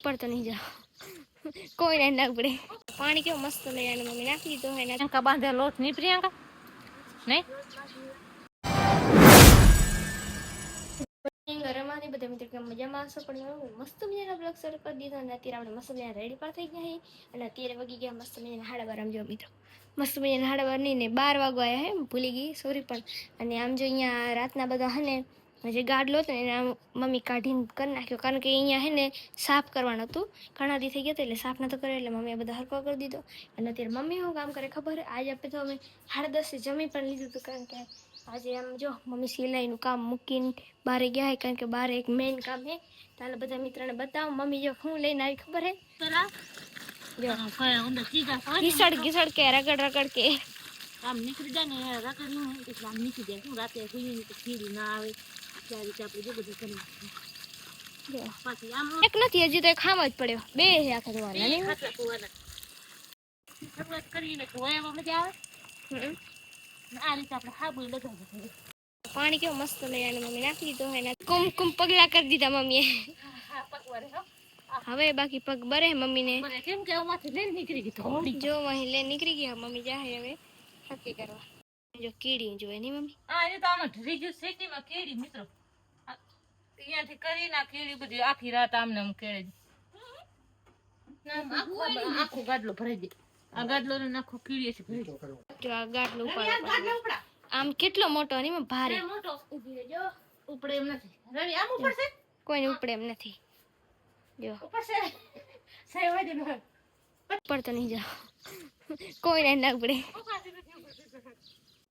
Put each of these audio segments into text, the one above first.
ઉપર તો નહીં જાઓ, કોઈ નહીં ના પડે. પાણી કેવું મસ્ત લઈ આને મમ્મી નાખી દીધો હે. પ્રિયંકા બાંધે લોટ નહીં પ્રિયંકા નહીં ઘરમાંથી બધા મિત્રો મજામાં આવશો, પણ મસ્ત મજાના બ્લોગ શરૂ કરી દીધો અને અત્યારે આપણે મસ્ત મજાના રેડી પણ થઈ ગયા અને અત્યારે વગી ગયા મસ્ત મજાના 12:30. આમ જો મિત્રો મસ્ત મજાના 12:30 નહીં ને 12 વાગવા આવ્યા હે, ભૂલી ગઈ સોરી. પણ અને આમ જો અહીંયા રાતના બધા હે ને જે ગાડલો હતો ને એને મમ્મી કાઢીને કરી નાખ્યો, કારણ કે અહીંયા હે ને સાફ કરવાનું હતું. ઘણા દી થઈ ગયા એટલે સાફ નતો કર્યો, એટલે મમ્મીએ બધા હરકો કરી દીધો. અને અત્યારે મમ્મી શું કામ કરે ખબર? આજે આપણે તો અમે 10:30 જમી પણ લીધું હતું, કારણ કે આજે આમ જો મમ્મી સિલાઈનું કામ મૂકીને બહાર ગયા હે, કારણ કે બહાર એક મેઇન કામ હે. ચાલો બધા મિત્રોને બતાવો મમ્મી જો શું લઈને આવી ખબર હે? ઘીસડ કે રગડ કે આમ નીકળી જાય ને રગડ નું એટલે આમ નીકળી જાય. શું રાતે સુઈ તો ખીરી ના આવે ત્યાં રીતે આપણે જો બધું કરી પાછી આમ એક નથી હજી તો ખાવા જ પડ્યો. બે હે આખા ધોવાના નહીં શરૂઆત કરીને ધોવામાં મજા આવે. આ રીતે આપણે હાબુ લગાવી. પાણી કેવું મસ્ત લઈ આને મમ્મી નાખી દીધો હે. કુમકુમ પગલા કરી દીધા મમ્મીએ. હવે બાકી પગ બરે મમ્મીને, કેમ કે આમાંથી લઈને નીકળી ગઈ થોડી. જો અહીં લઈને નીકળી ગયા મમ્મી જાહે હવે નક્કી કરવા. જો કીડી જોવે નહીં મમ્મી? હા એ તો આમાં ઢરી ગયું સિટીમાં કીડી મિત્રો. અહીંયાથી કરી ના કીડી બધી આખી રાત આમને આમ કેળે આખો ગાડલો ભરાઈ જાય. આ ગાડલો ને નાખો કીડી છે ભરી. જો આ ગાડલો ઉપર આમ કેટલો મોટો નહીં ભારે મોટો ઉપડે એમ નથી. રવિ આમ ઉપર છે કોઈને ઉપડે એમ નથી. જો ઉપર છે સાહેબ ઉપર તો નહીં જાઓ, કોઈ નહીં ના પડે.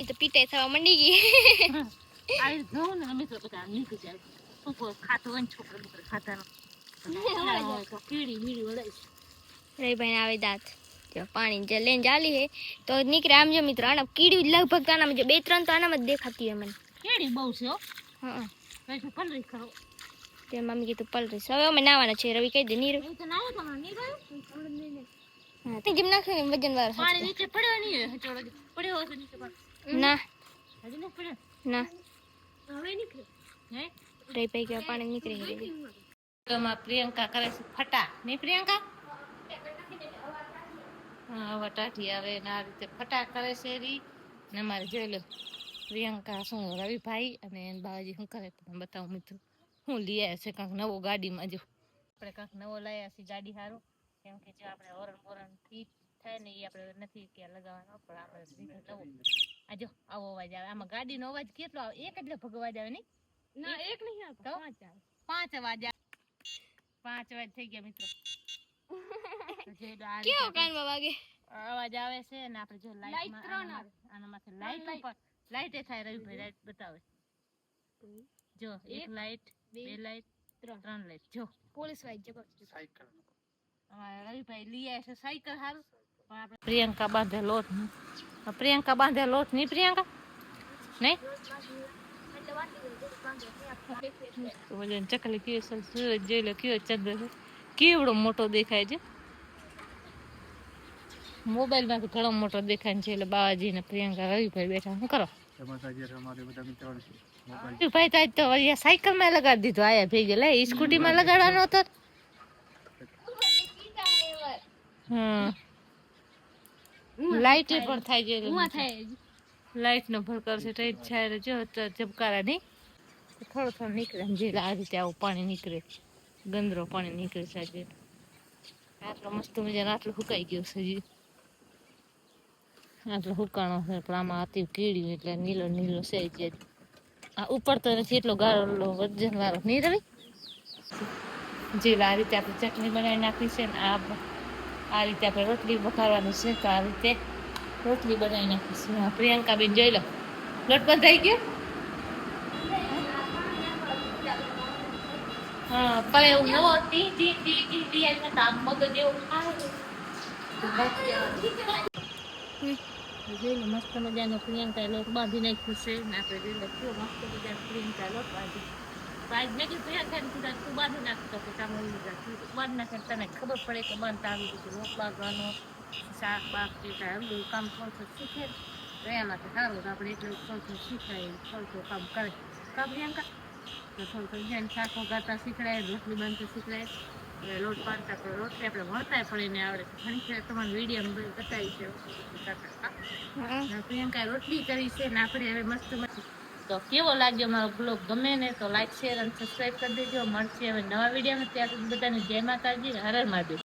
એ તો પીટાઈ થવા મંડી ગઈ. આ ઘઉં ને મિત્રો બધા નીકળી જાય. ઉપર ખાતો હોય ને છોકરા બોકરા ખાતાનો તો કીડી મીડી વળાય. રવિભાઈ આવે દાંત જો પાણી જે લઈને ચાલી હે તો નીકળે. આમ જો મિત્રો આના કીડી લગભગ આનામાં જો 2-3 તો આનામાં જ દેખાતી હોય મને. કીડી બહુ છે હો. હા કઈ પલરી કરો તે મમ્મી કીધું પલરીશ. હવે અમે નાવાના છે. રવિ કહી દે નીર તો નાવો તો નહીં ગયો. હા તે જેમ નાખે ને વજન વાળો પાણી નીચે પડ્યો નહીં હચોડો પડ્યો હશે નીચે પાણી ના હજી ન પડ્યો ના હવે નીકળે હે રવિભાઈ કે પાણી નીકળે છે. એમાં પ્રિયંકા કરે છે ફટા નહીં પ્રિયંકા? હા હવે ટાઢી આવે ને આ રીતે ફટા કરે છે રી ને અમારે જોઈ લો પ્રિયંકા શું રવિભાઈ અને બાવાજી શું કરે તમે બતાવું મિત્રો. હું લઈ આવ્યા છે કાંક નવો ગાડીમાં. જો આપણે કાંક નવો લાવ્યા છીએ ગાડી સારું, કેમ કે જો આપણે ઓરણ ફીટ થાય ને એ આપણે નથી ક્યાં લગાવવાનો, પણ આપણે નવો. આ જો આવો અવાજ આવે. આમાં ગાડીનો અવાજ કેટલો આવે? એક એટલે ભગ અવાજ આવે નહીં? ના એક નહીં આવતો, 5 આવે. 5 અવાજ આવે. 5 અવાજ થઈ ગયા મિત્રો. કેવો કાનમાં વાગે અવાજ આવે છે ને આપણે જો લાઈટ 3 આવે. આના માથે લાઈટ ઉપર લાઈટ થાય. રવિભાઈ લાઈટ બતાવે જો. 1 લાઈટ 2 લાઈટ 3 લાઈટ જો પોલીસ વાઇટ જબરજસ્ત સાયકલ. અમારા રવિભાઈ લઈ આવે છે સાયકલ સારું. પણ આપણે પ્રિયંકા બાંધે લોટ. પ્રિયંકા બાંધે લોટ નહીં પ્રિયંકા નહીં ચકલી કયો જોઈ લો કયો ચંદ્ર છે કેવડો મોટો દેખાય છે. મોબાઈલમાં તો ઘણો મોટો દેખાય છે. એટલે બાવાજી ને પ્રિયંકા રવિભાઈ બેઠા શું કરો? ભાઈ તો આજ તો સાયકલ માં લગાડી દીધો. આયા ભેગી લે સ્કૂટી માં લગાડવાનો હતો. હા લાઈટ પણ થાય છે. લાઈટ નો ભડકાર છે ટાઈટ છાયરે જો ઝબકારા નહીં થોડું થોડું નીકળે. જે આ રીતે આવું પાણી નીકળે ગંદરો પાણી નીકળે છે. આટલો મસ્ત મજાનો આટલો સુકાઈ ગયો છે હજી. આટલો હુકાણો છે પણ આમાં અતિ કીડી એટલે નીલો નીલો છે. જે આ ઉપર તો નથી એટલો ગાળો વજન વાળો નહીં રવિ. જે આ રીતે આપણે ચટણી બનાવી નાખી છે ને આ રીતે આપણે રોટલી વઘારવાની છે. તો આ રીતે રોટલી બનાવી નાખી છે. પ્રિયંકા બેન જોઈ લો લોટ બંધાઈ ગયો. હા પણ એવું નવો T T T T T આમ મગજ એવું જોઈ લો મસ્ત મજાનો પ્રિયંકા લોટ બાંધી નાખ્યું છે ને આપણે જોઈ લો કેવો મસ્ત મજાનો પ્રિયંકા લોટ બાંધી. આજ મેં કીધું પ્રિયંકા તું બાંધી નાખતો કે તમે બાંધી નાખે તને ખબર પડે કે બાંધતા આવી ગયું. લોટ બાંધવાનો શાક બાક જે કાંઈ બધું કામ થોડું શીખે તો એમાંથી સારું તો આપણે એટલું થોડું શીખાય થોડું કામ કરે કા પ્રિયંકા. તો થોડું થોડું જેને શાક વગાડતા શીખડાય રોટલી બાંધતા શીખડાય હવે લોટ પાડતા પણ રોટલી આપણે વણતાય પડીને આવડે ઘણી વાર તમારે વિડીયો બતાવી છે હા પ્રિયંકા રોટલી કરી છે ને આપણે હવે મસ્ત મસ્ત. તો કેવો લાગ્યો મારો બ્લોગ ગમે ને તો લાઈક શેર અને સબસ્ક્રાઈબ કરી દેજો. મળશે હવે નવા વિડીયોમાં. ત્યાં સુધી બધાને જય માતાજી, હર હર મહાદેવ.